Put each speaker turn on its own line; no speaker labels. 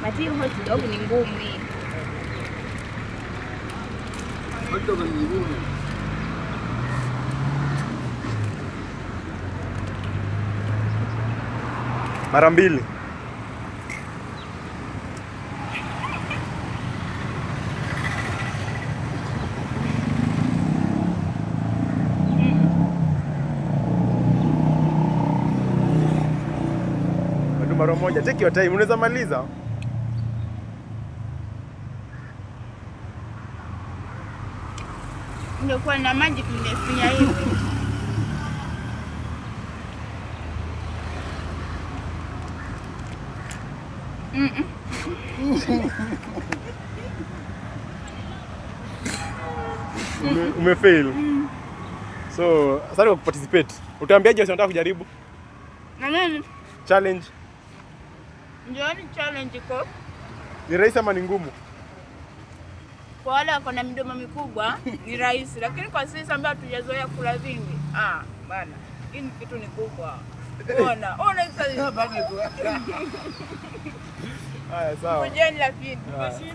Ati hot dog ni ngumu.
Hot dog ni ngumu.
Mara mbili. Mara moja. Take your time. Unaweza maliza.
Ungekuwa na maji tungefinya hivi.
Umefail. So, asante kwa kuparticipate. Utaambiaje wasi wanataka kujaribu?
Na nini?
Challenge.
Ndio ni challenge iko.
Ni rahisi ama ni ngumu?
Kwa wale wako na midomo mikubwa ni rahisi, lakini kwa sisi ambao hatujazoea kula vingi, bana, hii kitu ni kubwa. Ona sasa.
Haya, sawa.
Ngojeni lakini.